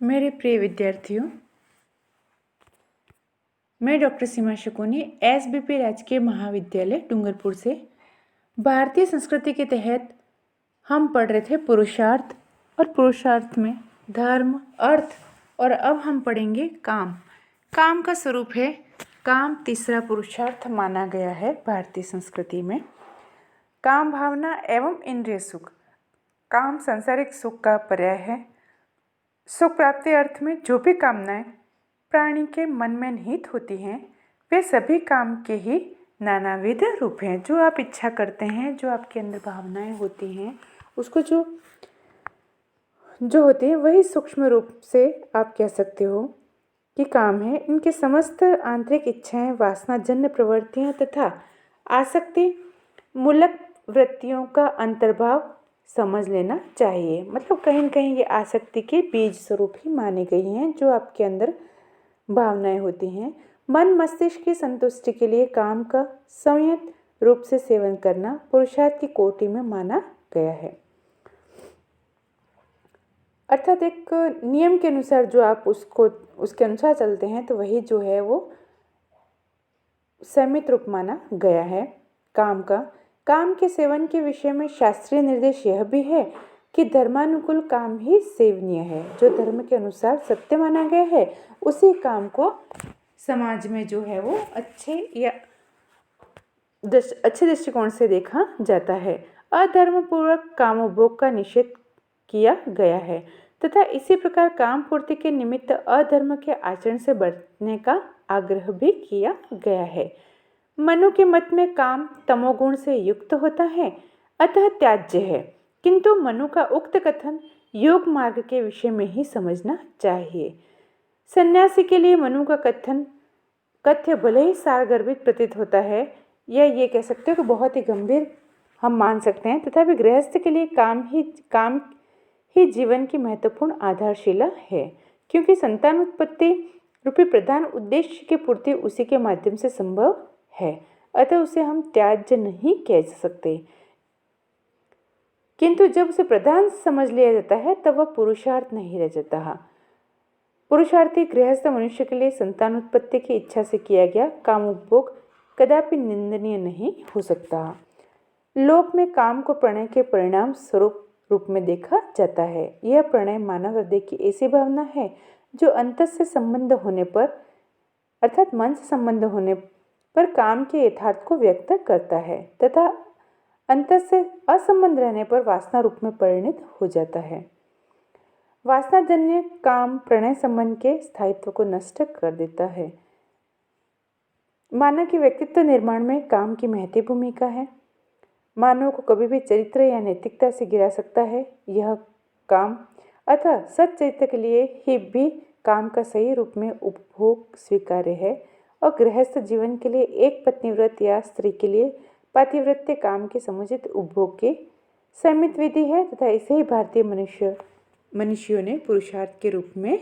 मेरे प्रिय विद्यार्थियों, मैं डॉक्टर सीमा शकुनी एसबीपी राजकीय महाविद्यालय डूंगरपुर से भारतीय संस्कृति के तहत हम पढ़ रहे थे पुरुषार्थ और पुरुषार्थ में धर्म, अर्थ और अब हम पढ़ेंगे काम। काम का स्वरूप है काम तीसरा पुरुषार्थ माना गया है भारतीय संस्कृति में। काम भावना एवं इंद्रिय सुख। काम सांसारिक सुख का पर्याय है। सुख प्राप्ति अर्थ में जो भी कामनाएं प्राणी के मन में निहित होती हैं वे सभी काम के ही नानाविध रूप हैं। जो आप इच्छा करते हैं, जो आपके अंदर भावनाएं होती हैं, उसको जो होते हैं वही सूक्ष्म रूप से आप कह सकते हो कि काम है। इनके समस्त आंतरिक इच्छाएं, वासनाजन्य प्रवृत्तियां तथा आसक्ति मूलक वृत्तियों का अंतर्भाव समझ लेना चाहिए। मतलब कहीं न कहीं ये आसक्ति के बीज स्वरूप ही मानी गई हैं जो आपके अंदर भावनाएं होती हैं। मन मस्तिष्क की संतुष्टि के लिए काम का संयत रूप से सेवन करना पुरुषार्थ की कोटि में माना गया है। अर्थात एक नियम के अनुसार जो आप उसके अनुसार चलते हैं तो वही जो है वो संयमित रूप माना गया है काम का। काम के सेवन के विषय में शास्त्रीय निर्देश यह भी है कि धर्मानुकूल काम ही सेवनीय है। जो धर्म के अनुसार सत्य माना गया है उसी काम को समाज में जो है वो अच्छे दृष्टिकोण से देखा जाता है। अधर्मपूर्वक कामोपभोग का निषेध किया गया है तथा इसी प्रकार काम पूर्ति के निमित्त अधर्म के आचरण से बचने का आग्रह भी किया गया है। मनु के मत में काम तमोगुण से युक्त होता है, अतः त्याज्य है, किंतु मनु का उक्त कथन योग मार्ग के विषय में ही समझना चाहिए। सन्यासी के लिए मनु का कथ्य भले ही सारगर्भित प्रतीत होता है या ये कह सकते हो कि बहुत ही गंभीर हम मान सकते हैं, तथापि गृहस्थ के लिए काम ही जीवन की महत्वपूर्ण आधारशिला है, क्योंकि संतान उत्पत्ति रूपी प्रधान उद्देश्य की पूर्ति उसी के माध्यम से संभव है। अतः उसे हम त्याज्य नहीं कह सकते, किंतु जब उसे प्रधान समझ लिया जाता है तब वह पुरुषार्थ नहीं रह जाता। पुरुषार्थी गृहस्थ मनुष्य के लिए संतान उत्पत्ति की इच्छा से किया गया काम उपभोग कदापि निंदनीय नहीं हो सकता। लोक में काम को प्रणय के परिणाम स्वरूप रूप में देखा जाता है। यह प्रणय मानव हृदय की ऐसी भावना है जो अंतर से संबंध होने पर अर्थात मन से संबंध होने पर काम के यथार्थ को व्यक्त करता है तथा अंतर से असंबंध रहने पर वासना रूप में परिणत हो जाता है। वासनाजन्य काम प्रणय संबंध के स्थायित्व को नष्ट कर देता है। मानव के व्यक्तित्व निर्माण में काम की महती भूमिका है। मानव को कभी भी चरित्र या नैतिकता से गिरा सकता है यह काम, अतः सच्चरित्र के लिए ही भी काम का सही रूप में उपभोग स्वीकार्य है और गृहस्थ जीवन के लिए एक पत्नीव्रत या स्त्री के लिए पातिव्रत्य काम के समुचित उपभोग की संयमित विधि है तथा इसे ही भारतीय मनुष्यों ने पुरुषार्थ के रूप में